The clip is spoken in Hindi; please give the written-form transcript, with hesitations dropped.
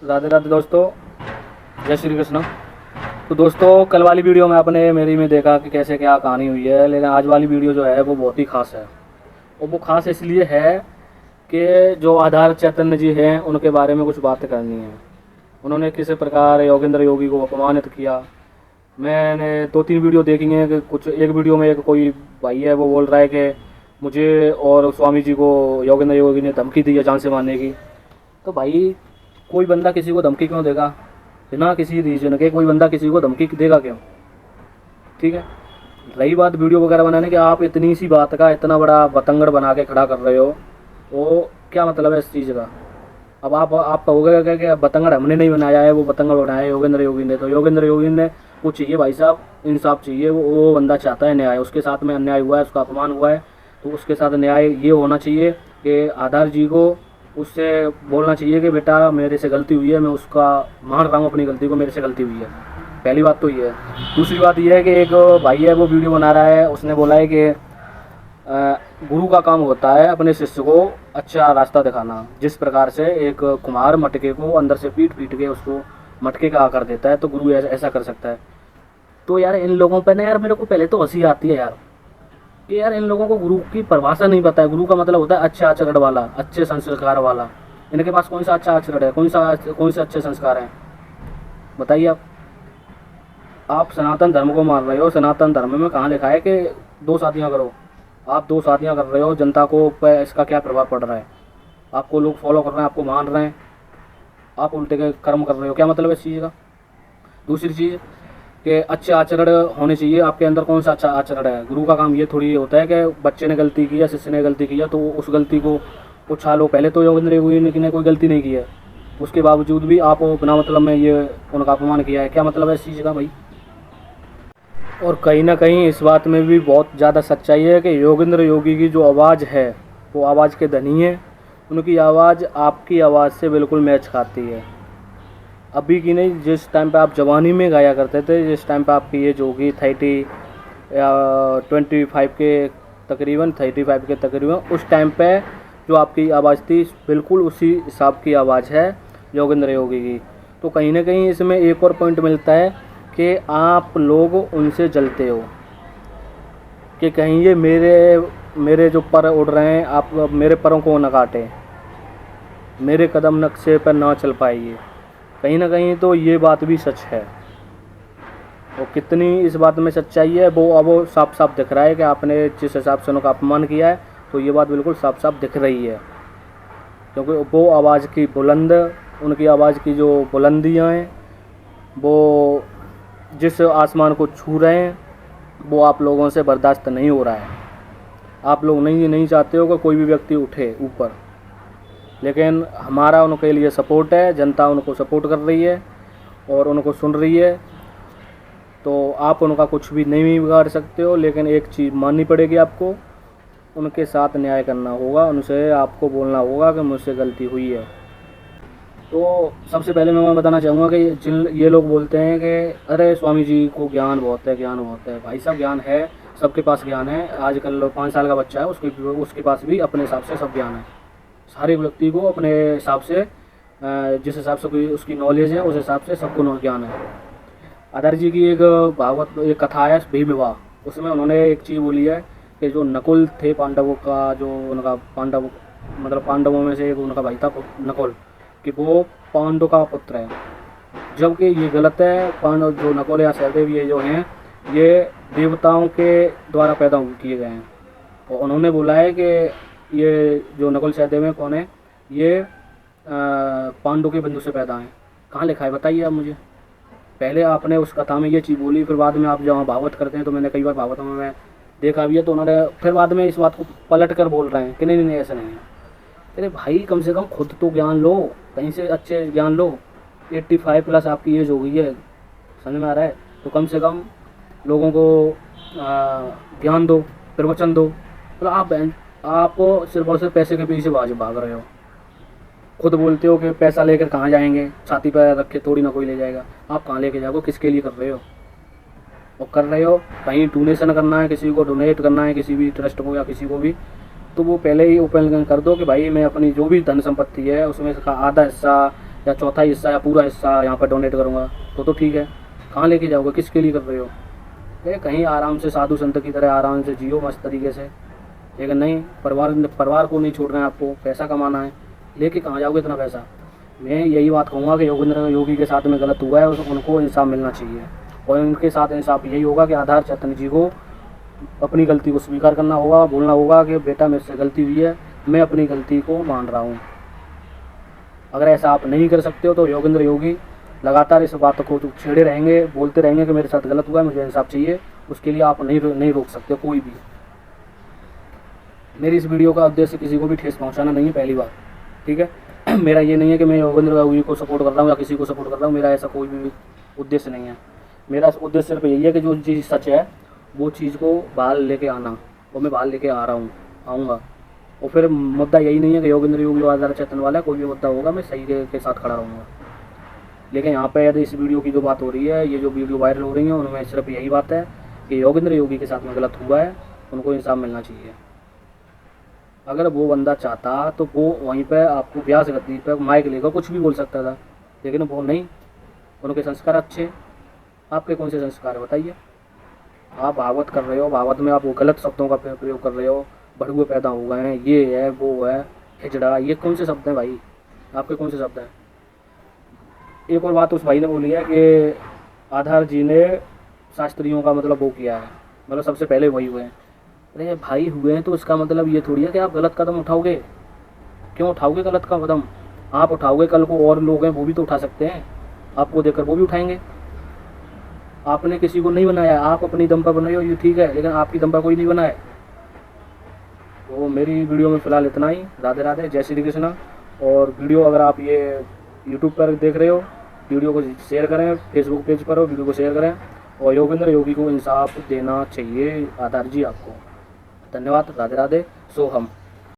राधे राधे दोस्तों, जय श्री कृष्ण। तो दोस्तों, कल वाली वीडियो में आपने मेरी में देखा कि कैसे क्या कहानी हुई है, लेकिन आज वाली वीडियो जो है वो बहुत ही खास है। और वो खास इसलिए है कि जो आधार चैतन्य जी हैं उनके बारे में कुछ बात करनी है। उन्होंने किस प्रकार योगेंद्र योगी को अपमानित किया। मैंने 2-3 वीडियो देखी हैं कि कुछ एक वीडियो में एक कोई भाई है वो बोल रहा है कि मुझे और स्वामी जी को योगेंद्र योगी ने धमकी दी है जान से मारने की। तो भाई, कोई बंदा किसी को धमकी क्यों देगा? बिना किसी रीजन के कोई बंदा किसी को धमकी देगा क्यों? ठीक है। रही बात वीडियो वगैरह बनाने की, आप इतनी सी बात का इतना बड़ा बतंगड़ बना के खड़ा कर रहे हो, तो क्या मतलब है इस चीज़ का? अब आप कहोगे कि बतंगड़ हमने नहीं बनाया है, वो बतंगड़ बनाया है योगेंद्र योगी ने। तो योगेंद्र योगी ने वो चाहिए भाई साहब, इंसाफ चाहिए। वो बंदा चाहता है न्याय, उसके साथ में अन्याय हुआ है, उसका अपमान हुआ है, तो उसके साथ न्याय ये होना चाहिए कि आधार जी को उससे बोलना चाहिए कि बेटा मेरे से गलती हुई है, मैं उसका मान रहा हूँ अपनी गलती को, मेरे से गलती हुई है। पहली बात तो ये है। दूसरी बात ये है कि एक भाई है वो वीडियो बना रहा है, उसने बोला है कि गुरु का काम होता है अपने शिष्य को अच्छा रास्ता दिखाना। जिस प्रकार से एक कुम्हार मटके को अंदर से पीट पीट के उसको मटके का आकार देता है, तो गुरु ऐसा कर सकता है। तो यार इन लोगों पर ना यार मेरे को पहले तो हंसी आती है यार कि यार इन लोगों को गुरु की परिभाषा नहीं पता है। गुरु का मतलब होता है अच्छा आचरण वाला, अच्छे संस्कार वाला। इनके पास कौन सा अच्छा आचरण है, कौन से अच्छे संस्कार हैं? बताइए आप सनातन धर्म को मान रहे हो। सनातन धर्म में कहाँ लिखा है कि 2 शादियाँ करो? आप 2 शादियाँ कर रहे हो, जनता को पे इसका क्या प्रभाव पड़ रहा है? आपको लोग फॉलो कर रहे हैं, आपको मान रहे हैं, आप उल्टे के कर्म कर रहे हो। क्या मतलब है इस चीज़ का? दूसरी चीज़ कि अच्छे आचरण होने चाहिए। आपके अंदर कौन सा अच्छा आचरण है? गुरु का काम ये थोड़ी होता है कि बच्चे ने गलती की या शिष्य ने गलती किया तो उस गलती को उछालो। पहले तो योगेंद्र योगी ने कोई गलती नहीं की है, उसके बावजूद भी आप बिना मतलब में ये उनका अपमान किया है। क्या मतलब है इस चीज़ का भाई? और कहीं ना कहीं इस बात में भी बहुत ज़्यादा सच्चाई है कि योगेंद्र योगी की जो आवाज़ है वो आवाज़ के धनी है। उनकी आवाज़ आपकी आवाज़ से बिल्कुल मैच खाती है। अभी की नहीं, जिस टाइम पे आप जवानी में गाया करते थे, जिस टाइम पे आपकी एज होगी 30 या 25 के तकरीबन, 35 के तकरीबन, उस टाइम पे जो आपकी आवाज़ थी बिल्कुल उसी हिसाब की आवाज़ है योगेंद्र योगी की। तो कहीं ना कहीं इसमें एक और पॉइंट मिलता है कि आप लोग उनसे जलते हो कि कहीं ये मेरे जो पर उड़ रहे हैं, आप मेरे परों को न काटें, मेरे कदम नक्शे पर ना चल पाइए। कहीं ना कहीं तो ये बात भी सच है। और कितनी इस बात में सच्चाई है वो साफ साफ दिख रहा है कि आपने जिस हिसाब से उनका अपमान किया है, तो ये बात बिल्कुल साफ साफ दिख रही है। क्योंकि वो आवाज़ की बुलंद, उनकी आवाज़ की जो बुलंदियाँ हैं, वो जिस आसमान को छू रहे हैं, वो आप लोगों से बर्दाश्त नहीं हो रहा है। आप लोग नहीं चाहते हो कि कोई भी व्यक्ति उठे ऊपर, लेकिन हमारा उनके लिए सपोर्ट है। जनता उनको सपोर्ट कर रही है और उनको सुन रही है, तो आप उनका कुछ भी नहीं बिगाड़ सकते हो। लेकिन एक चीज़ माननी पड़ेगी आपको, उनके साथ न्याय करना होगा, उनसे आपको बोलना होगा कि मुझसे गलती हुई है। तो सबसे पहले मैं बताना चाहूँगा कि जिन ये लोग बोलते हैं कि अरे स्वामी जी को ज्ञान बहुत है, ज्ञान बहुत है। भाई साहब, ज्ञान है, सबके पास ज्ञान है। आजकल 5 साल का बच्चा है, उसके पास भी अपने हिसाब से सब ज्ञान है। सारे व्यक्ति को अपने हिसाब से, जिस हिसाब से कोई उसकी नॉलेज है, उस हिसाब से सबको ज्ञान है। आधार जी की एक भागवत एक कथा है भीम विवाह, उसमें उन्होंने एक चीज़ बोली है कि जो नकुल थे पांडवों का, जो उनका पांडवों में से एक उनका भाई था नकुल, कि वो पांडव का पुत्र है। जबकि ये गलत है। पांडव जो नकुल या सहदेव ये जो हैं, ये देवताओं के द्वारा पैदा किए गए हैं। और उन्होंने बोला है कि ये जो नकुल सहदेव हैं कौन है, ये पांडव के बंधु से पैदा हैं। कहाँ लिखा है बताइए आप मुझे। पहले आपने उस कथा में ये चीज़ बोली, फिर बाद में आप जहाँ भागवत करते हैं, तो मैंने कई बार भागवत में मैं देखा भी है, तो उन्होंने फिर बाद में इस बात को पलट कर बोल रहे हैं कि नहीं ऐसा नहीं है। अरे भाई, कम से कम खुद तो ज्ञान लो, कहीं से अच्छे ज्ञान लो। 85+ आपकी एज हो गई है, समझ में आ रहा है? तो कम से कम लोगों को ज्ञान दो, प्रवचन दो। तो आप सिर्फ और सिर्फ पैसे के पीछे भाग रहे हो। खुद बोलते हो कि पैसा लेकर कहाँ जाएंगे, छाती पर रख के थोड़ी ना कोई ले जाएगा। आप कहाँ लेके जाओगे, किसके लिए कर रहे हो? और कर रहे हो कहीं डोनेशन करना है, किसी को डोनेट करना है, किसी भी ट्रस्ट को या किसी को भी, तो वो पहले ही ओपन कर दो कि भाई मैं अपनी जो भी धन संपत्ति है उसमें का आधा हिस्सा या चौथा हिस्सा या पूरा हिस्सा यहाँ पर डोनेट करूँगा, तो ठीक है। कहाँ लेके जाओगे, किसके लिए कर रहे हो? कहीं आराम से साधु संत की तरह आराम से जियो मस्त तरीके से, लेकिन नहीं, परिवार को नहीं छोड़ रहे हैं, आपको पैसा कमाना है। लेके कहाँ जाओगे इतना पैसा? मैं यही बात कहूँगा कि योगेंद्र योगी के साथ में गलत हुआ है, उनको इंसाफ मिलना चाहिए। और उनके साथ इंसाफ यही होगा कि आधार चैतन्य जी को अपनी गलती को स्वीकार करना होगा, बोलना होगा कि बेटा मेरे से गलती हुई है, मैं अपनी गलती को मान रहा हूँ। अगर ऐसा आप नहीं कर सकते हो तो योगेंद्र योगी लगातार इस बात को छेड़े रहेंगे, बोलते रहेंगे कि मेरे साथ गलत हुआ है, मुझे इंसाफ चाहिए। उसके लिए आप नहीं रोक सकते कोई भी। मेरी इस वीडियो का उद्देश्य किसी को भी ठेस पहुंचाना नहीं है, पहली बात, ठीक है। मेरा ये नहीं है कि मैं योगेंद्र योगी को सपोर्ट कर रहा हूँ या किसी को सपोर्ट कर रहा हूँ, मेरा ऐसा कोई भी उद्देश्य नहीं है। मेरा उद्देश्य सिर्फ यही है कि जो चीज़ सच है वो चीज़ को बाहर लेके आना, और मैं बाहर लेके आ रहा हूँ, आऊँगा। और फिर मुद्दा यही नहीं है कि योगेंद्र योगी आधार चेतन वाला है, कोई भी मुद्दा होगा मैं सही के साथ खड़ा रहूँगा। लेकिन यहाँ पे यदि इस वीडियो की जो बात हो रही है, ये जो वीडियो वायरल हो रही है, उनमें सिर्फ यही बात है कि योगेंद्र योगी के साथ में गलत हुआ है, उनको इंसाफ मिलना चाहिए। अगर वो बंदा चाहता तो वो वहीं पे आपको व्यास गद्दी पे माइक लेकर कुछ भी बोल सकता था, लेकिन वो नहीं। उनके संस्कार अच्छे, आपके कौन से संस्कार है बताइए? आप भागवत कर रहे हो, भागवत में आप वो गलत शब्दों का प्रयोग कर रहे हो, भड़ुए पैदा हो गए हैं, ये है वो है, हिजड़ा, ये कौन से शब्द हैं भाई? आपके कौन से शब्द हैं? एक और बात उस भाई ने बोली है कि आधार जी ने शास्त्रियों का मतलब वो किया है, मतलब सबसे पहले वही हुए हैं। अरे भाई हुए हैं तो इसका मतलब ये थोड़ी है कि आप गलत कदम उठाओगे। क्यों उठाओगे गलत का कदम? आप उठाओगे, कल को और लोग हैं वो भी तो उठा सकते हैं, आपको देखकर वो भी उठाएंगे। आपने किसी को नहीं बनाया, आप अपनी दम पर बनाए हो, ये ठीक है, लेकिन आपकी दम पर कोई नहीं बनाए। तो मेरी वीडियो में फ़िलहाल इतना ही। राधे राधे, जय श्री कृष्णा। और वीडियो अगर आप ये यूट्यूब पर देख रहे हो, वीडियो को शेयर करें, फेसबुक पेज पर हो, वीडियो को शेयर करें। और योगेंद्र योगी को इंसाफ देना चाहिए आधार जी आपको। धन्यवाद, राधे राधे, सोहम।